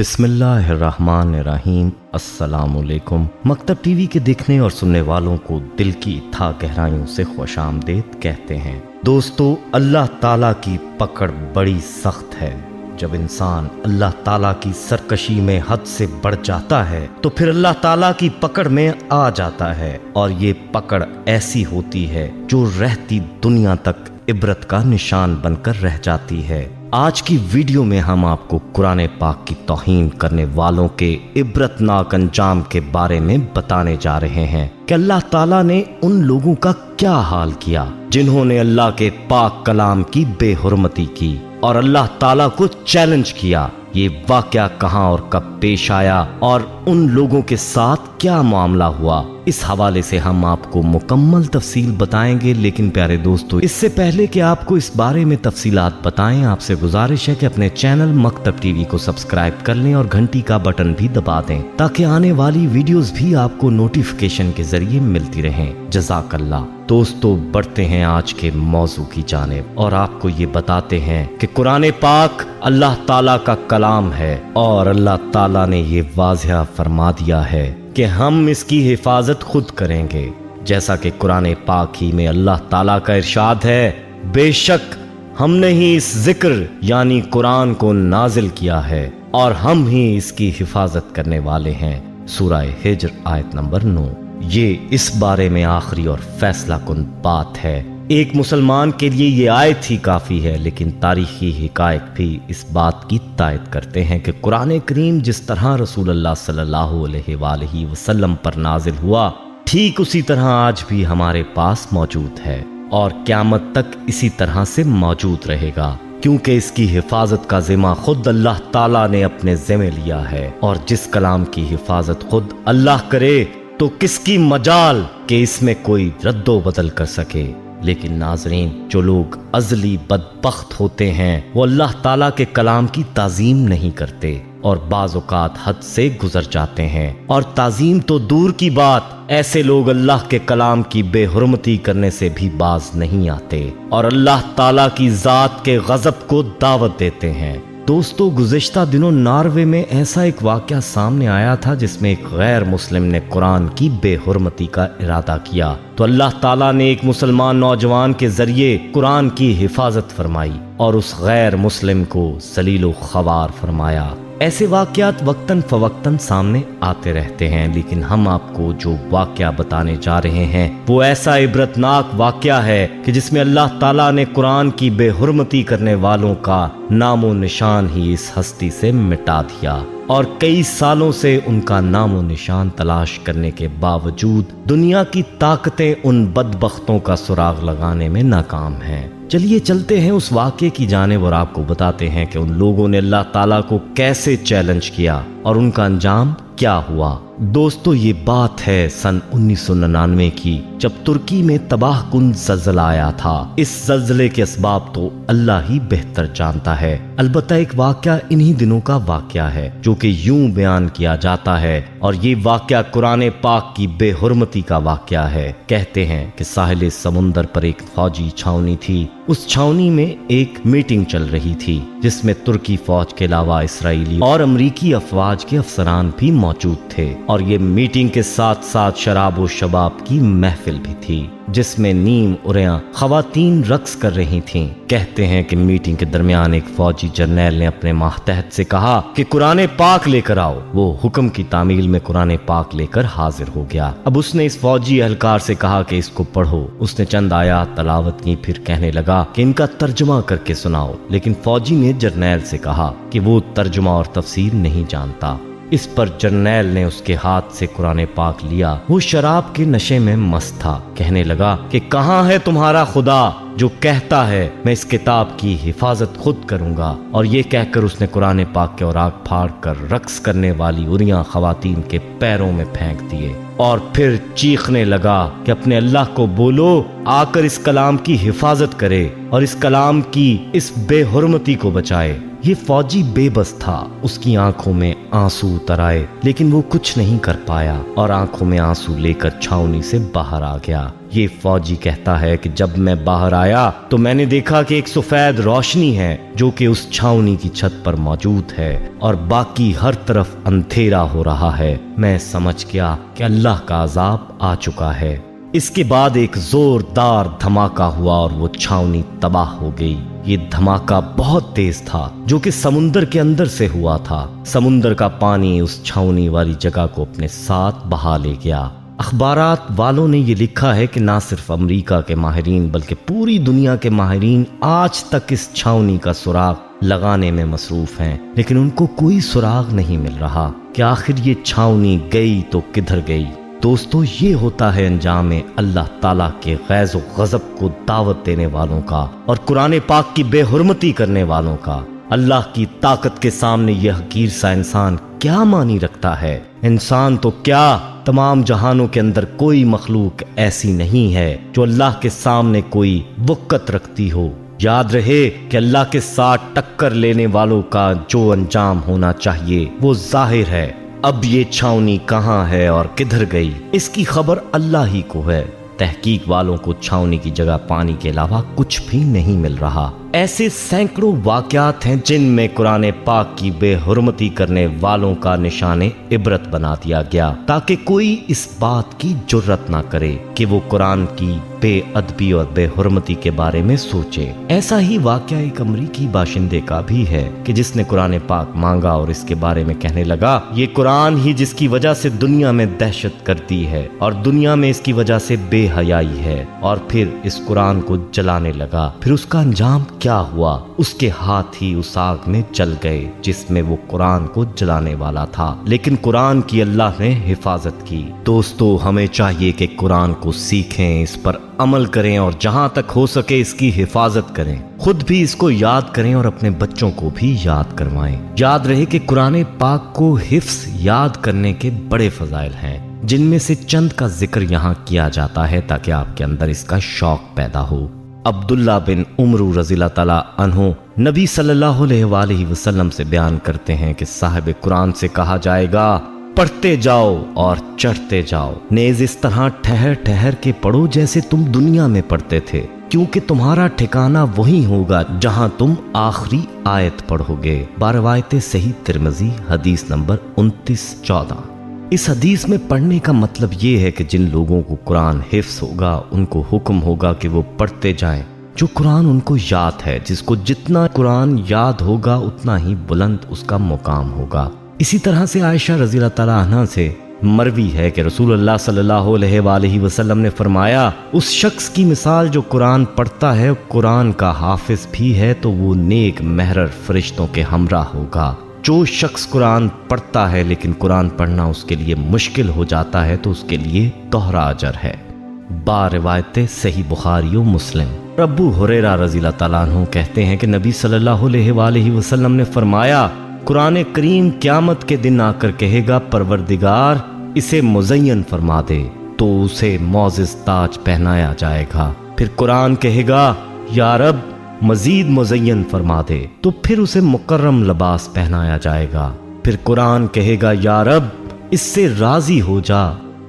बिस्मिल्लाहिर्रहमानिर्रहीम। अस्सलामुअलैकुम। मकतब टीवी के देखने और सुनने वालों को दिल की था गहराइयों से खुशामदीद कहते हैं। दोस्तों, अल्लाह ताला की पकड़ बड़ी सख्त है। जब इंसान अल्लाह ताला की सरकशी में हद से बढ़ जाता है तो फिर अल्लाह ताला की पकड़ में आ जाता है, और ये पकड़ ऐसी होती है जो रहती दुनिया तक इबरत का निशान बनकर रह जाती है। आज की वीडियो में हम आपको कुरान पाक की तौहीन करने वालों के इबरतनाक अंजाम के बारे में बताने जा रहे हैं कि अल्लाह ताला ने उन लोगों का क्या हाल किया जिन्होंने अल्लाह के पाक कलाम की बेहुरमती की और अल्लाह ताला को चैलेंज किया। ये वाकया कहां और कब पेश आया और उन लोगों के साथ क्या मामला हुआ, इस हवाले से हम आपको मुकम्मल तफसील बताएंगे। लेकिन प्यारे दोस्तों, इससे पहले कि आपको इस बारे में तफसीलात बताएं, आपसे गुजारिश है कि अपने चैनल मकतब टीवी को सब्सक्राइब कर लें और घंटी का बटन भी दबा दें ताकि आने वाली वीडियोस भी आपको नोटिफिकेशन के जरिए मिलती रहें। जज़ाकल्लाह। दोस्तों, बढ़ते हैं आज के मौजू की जानिब और आपको ये बताते हैं कि कुरान पाक अल्लाह ताला का कलाम है और अल्लाह ताला ने ये वाज़िह फरमा दिया है कि हम इसकी हिफाजत खुद करेंगे। जैसा कि कुरान पाक ही में अल्लाह ताला का इरशाद है, बेशक हमने ही इस जिक्र यानी कुरान को नाजिल किया है और हम ही इसकी हिफाजत करने वाले हैं। सूरह हिज्र आयत नंबर 9। ये इस बारे में आखिरी और फैसला कुन बात है। एक मुसलमान के लिए ये आयत ही काफी है, लेकिन तारीखी हिकायत भी इस बात की तायद करते हैं कि कुरान करीम जिस तरह रसूलुल्लाह सल्लल्लाहु अलैहि वसल्लम पर नाजिल हुआ, ठीक उसी तरह आज भी हमारे पास मौजूद है और क़यामत तक इसी तरह से मौजूद रहेगा, क्योंकि इसकी हिफाजत का जिम्मा खुद अल्लाह ताला ने अपने ज़िम्मे लिया है। और जिस कलाम की हिफाजत खुद अल्लाह करे तो किसकी मजाल कि इसमें कोई रद्दो बदल कर सके। लेकिन नाजरीन, जो लोग अज़ली बदबख्त होते हैं वो अल्लाह ताला के कलाम की ताज़ीम नहीं करते और बाज़ औक़ात हद से गुजर जाते हैं। और ताज़ीम तो दूर की बात, ऐसे लोग अल्लाह के कलाम की बेहुरमती करने से भी बाज नहीं आते और अल्लाह ताला की ज़ात के गज़ब को दावत देते हैं। दोस्तों, गुज़िश्ता दिनों नॉर्वे में ऐसा एक वाक़या सामने आया था जिसमें एक गैर मुस्लिम ने कुरान की बेहुरमती का इरादा किया, तो अल्लाह ताला ने एक मुसलमान नौजवान के जरिए कुरान की हिफाजत फरमाई और उस गैर मुस्लिम को ज़लील ख़वार फरमाया। ऐसे वाक़यात वक्तन फवक्तन सामने आते रहते हैं, लेकिन हम आपको जो वाक़या बताने जा रहे हैं वो ऐसा इबरतनाक वाक़या है कि जिसमें अल्लाह ताला ने कुरान की बेहुरमती करने वालों का नामो निशान ही इस हस्ती से मिटा दिया और कई सालों से उनका नामो निशान तलाश करने के बावजूद दुनिया की ताकतें उन बदबख्तों का सुराग लगाने में नाकाम हैं। चलिए चलते हैं उस वाक़े की जानिब और आपको बताते हैं कि उन लोगों ने अल्लाह ताला को कैसे चैलेंज किया और उनका अंजाम क्या हुआ। दोस्तों, ये बात है सन 1999 की, जब तुर्की में तबाह कुन ज़ल्ज़ला आया था। इस ज़ल्ज़ले के असबाब तो अल्लाह ही बेहतर जानता है। अलबत्ता एक वाक़या इन्हीं दिनों का वाक़या है जो कि यूं बयान किया जाता है, और ये वाक़या कुरान पाक की बेहुरमती का वाक़या है। कहते हैं कि साहिल समुंदर पर एक फौजी छावनी थी। उस छावनी में एक मीटिंग चल रही थी जिसमें तुर्की फौज के अलावा इसराइली और अमरीकी अफवाज के अफसरान भी मौजूद थे, और ये मीटिंग के साथ साथ शराब और शबाब की महफिल भी थी जिसमें नीम उरियां खवातीन रक्स कर रही थीं। कहते हैं कि मीटिंग के दरमियान एक फौजी जर्नैल ने अपने मातहत से कहा कि कुरान पाक लेकर आओ। वो हुक्म की तामील में कुरान पाक लेकर हाजिर हो गया। अब उसने इस फौजी एहलकार से कहा कि इसको पढ़ो। उसने चंद आयात तलावत की, फिर कहने लगा कि इनका तर्जुमा करके सुनाओ। लेकिन फौजी ने जर्नैल से कहा कि वो तर्जुमा और तफसीर नहीं जानता। इस पर जर्नैल ने उसके हाथ से कुरान पाक लिया। वो शराब के नशे में मस्त था। कहने लगा कि कहाँ है तुम्हारा खुदा जो कहता है मैं इस किताब की हिफाजत खुद करूंगा। और ये कहकर उसने कुरान पाक के औराक फाड़ कर रक्स करने वाली उरियां खवातीन के पैरों में फेंक दिए और फिर चीखने लगा कि अपने अल्लाह को बोलो, आकर इस कलाम की हिफाजत करे और इस कलाम की इस बेहुरमती को बचाए। ये फौजी बेबस था, उसकी आंखों में आंसू उतर आए, लेकिन वो कुछ नहीं कर पाया और आंखों में आंसू लेकर छावनी से बाहर आ गया। ये फौजी कहता है कि जब मैं बाहर आया तो मैंने देखा कि एक सफेद रोशनी है जो कि उस छावनी की छत पर मौजूद है और बाकी हर तरफ अंधेरा हो रहा है। मैं समझ गया कि अल्लाह का अजाब आ चुका है। इसके बाद एक जोरदार धमाका हुआ और वो छावनी तबाह हो गई। ये धमाका बहुत तेज था जो कि समुंदर के अंदर से हुआ था। समुंदर का पानी उस छावनी वाली जगह को अपने साथ बहा ले गया। अखबारात वालों ने ये लिखा है कि ना सिर्फ अमेरिका के माहिरीन बल्कि पूरी दुनिया के माहिरीन आज तक इस छावनी का सुराग लगाने में मसरूफ हैं, लेकिन उनको कोई सुराग नहीं मिल रहा कि आखिर ये छावनी गई तो किधर गई। दोस्तों, ये होता है अंजाम अल्लाह ताला के गैज़ व गज़ब को दावत देने वालों का और कुरान पाक की बेहुरमती करने वालों का। अल्लाह की ताकत के सामने यह हकीर सा इंसान क्या मानी रखता है। इंसान तो क्या, तमाम जहानों के अंदर कोई मखलूक ऐसी नहीं है जो अल्लाह के सामने कोई वक़्त रखती हो। याद रहे कि अल्लाह के साथ टक्कर लेने वालों का जो अंजाम होना चाहिए वो जाहिर है। अब ये छावनी कहाँ है और किधर गई, इसकी खबर अल्लाह ही को है। तहकीक वालों को छावनी की जगह पानी के अलावा कुछ भी नहीं मिल रहा। ऐसे सैकड़ों वाकयात हैं जिनमें कुरान पाक की बेहुरमती करने वालों का निशाने इबरत बना दिया गया ताकि कोई इस बात की जुर्रत ना करे कि वो कुरान की बेअदबी और बेहुरमती के बारे में सोचे। ऐसा ही वाकया एक अमरीकी बाशिंदे का भी है कि जिसने कुरान पाक मांगा और इसके बारे में कहने लगा ये कुरान ही जिसकी वजह से दुनिया में दहशत करती है और दुनिया में इसकी वजह से बेहयाई है, और फिर इस कुरान को जलाने लगा। फिर उसका अंजाम क्या हुआ? उसके हाथ ही उस आग में जल गए जिसमें वो कुरान को जलाने वाला था, लेकिन कुरान की अल्लाह ने हिफाजत की। दोस्तों, हमें चाहिए कि कुरान को सीखें, इस पर अमल करें और जहां तक हो सके इसकी हिफाजत करें। खुद भी इसको याद करें और अपने बच्चों को भी याद करवाएं। याद रहे कि कुरान पाक को हिफ्स याद करने के बड़े फजाइल हैं, जिनमें से चंद का जिक्र यहाँ किया जाता है ताकि आपके अंदर इसका शौक पैदा हो। अब्दुल्ला बिन उमरू रज़ियल्लाहु ताला अन्हु नबी सल्लल्लाहु अलैहि वसल्लम से बयान करते हैं कि साहिब कुरान से कहा जाएगा पढ़ते जाओ और चढ़ते जाओ, नेज इस तरह ठहर ठहर के पढ़ो जैसे तुम दुनिया में पढ़ते थे, क्योंकि तुम्हारा ठिकाना वही होगा जहां तुम आखिरी आयत पढ़ोगे। बारवायते सही तिरमिज़ी हदीस नंबर 2914। इस हदीस में पढ़ने का मतलब ये है कि जिन लोगों को कुरान हिफ्स होगा उनको हुक्म होगा कि वो पढ़ते जाएं जो कुरान उनको याद है। जिसको जितना कुरान याद होगा उतना ही बुलंद उसका मुकाम होगा। इसी तरह से आयशा रज़ियल्लाहु ताला अन्हा से मरवी है कि रसूलुल्लाह सल्लल्लाहु अलैहि वसल्लम ने फरमाया, उस शख्स की मिसाल जो कुरान पढ़ता है, कुरान का हाफिज भी है, तो वो नेक महरर फरिश्तों के हमरा होगा। जो शख्स कुरान पढ़ता है लेकिन कुरान पढ़ना उसके लिए मुश्किल हो जाता है तो उसके लिए दोहरा अजर है। बारिवायते सही बुखारी और मुस्लिम। अबू हुरैरा रज़ियल्लाहु ताला अन्हु कहते हैं कि नबी सल्लल्लाहु अलैहि वसल्लम ने फरमाया, कुरान करीम क़यामत के दिन आकर कहेगा, परवरदिगार इसे मुज़य्यन फरमा दे, तो उसे मौजिज़ ताज पहनाया जाएगा। फिर कुरान कहेगा, या रब मजीद मुज़य्यन फरमा दे, तो फिर उसे मुकर्रम लिबास पहनाया जाएगा। फिर कुरान कहेगा, या रब इससे राजी हो जा,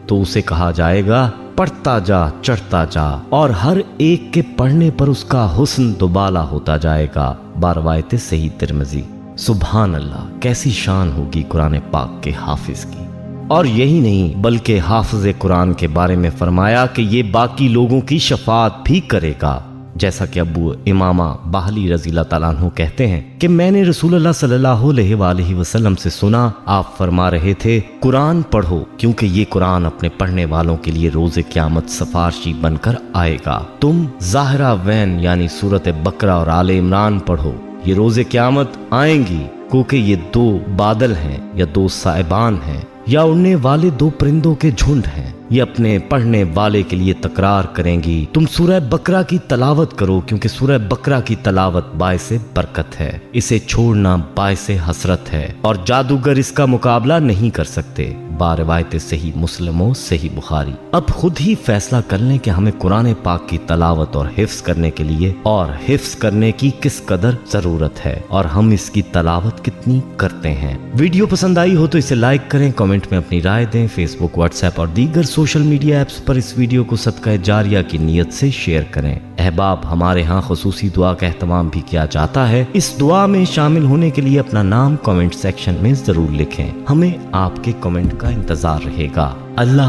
तो उसे कहा जाएगा पढ़ता जा, चढ़ता जा, और हर एक के पढ़ने पर उसका हुस्न दुबाला होता जाएगा। बारवायते सही तिरमिज़ी। सुभान अल्लाह, कैसी शान होगी कुरान पाक के हाफिज की। और यही नहीं बल्कि हाफिज कुरान के बारे में फरमाया कि ये बाकी लोगों की शफाअत भी करेगा। जैसा कि अबू इमामा बाहली रज़ियल्लाहु ताला अन्हु कहते हैं कि मैंने रसूलुल्लाह सल्लल्लाहु अलैहि वसल्लम से सुना, आप फरमा रहे थे, कुरान पढ़ो क्योंकि ये कुरान अपने पढ़ने वालों के लिए रोज़े क़यामत सफारशी बनकर आएगा। तुम ज़ाहिरा वैन यानी सूरत बकरा और आले इमरान पढ़ो, ये रोज़े क़यामत आएंगी, क्योंकि ये दो बादल हैं या दो साइबान हैं या उड़ने वाले दो परिंदों के झुंड हैं। ये अपने पढ़ने वाले के लिए तकरार करेंगी। तुम सूरह बकरा की तलावत करो क्योंकि सूरह बकरा की तलावत बाइसे बरकत है, इसे छोड़ना बाइसे हसरत है और जादूगर इसका मुकाबला नहीं कर सकते। बारवायत सही मुस्लिमों सही बुखारी। अब खुद ही फैसला कर लें कि हमें कुरान पाक की तलावत और हिफ्स करने के लिए और हिफ्स करने की किस कदर जरूरत है और हम इसकी तलावत कितनी करते हैं। वीडियो पसंद आई हो तो इसे लाइक करें, कमेंट में अपनी राय दें। फेसबुक, व्हाट्सएप और दीगर सोशल मीडिया ऐप्स पर इस वीडियो को सदका जारिया की नीयत से शेयर करें। अहबाब, हमारे यहाँ खुसूसी दुआ का एहतमाम भी किया जाता है। इस दुआ में शामिल होने के लिए अपना नाम कमेंट सेक्शन में जरूर लिखें। हमें आपके कमेंट का इंतजार रहेगा। अल्लाह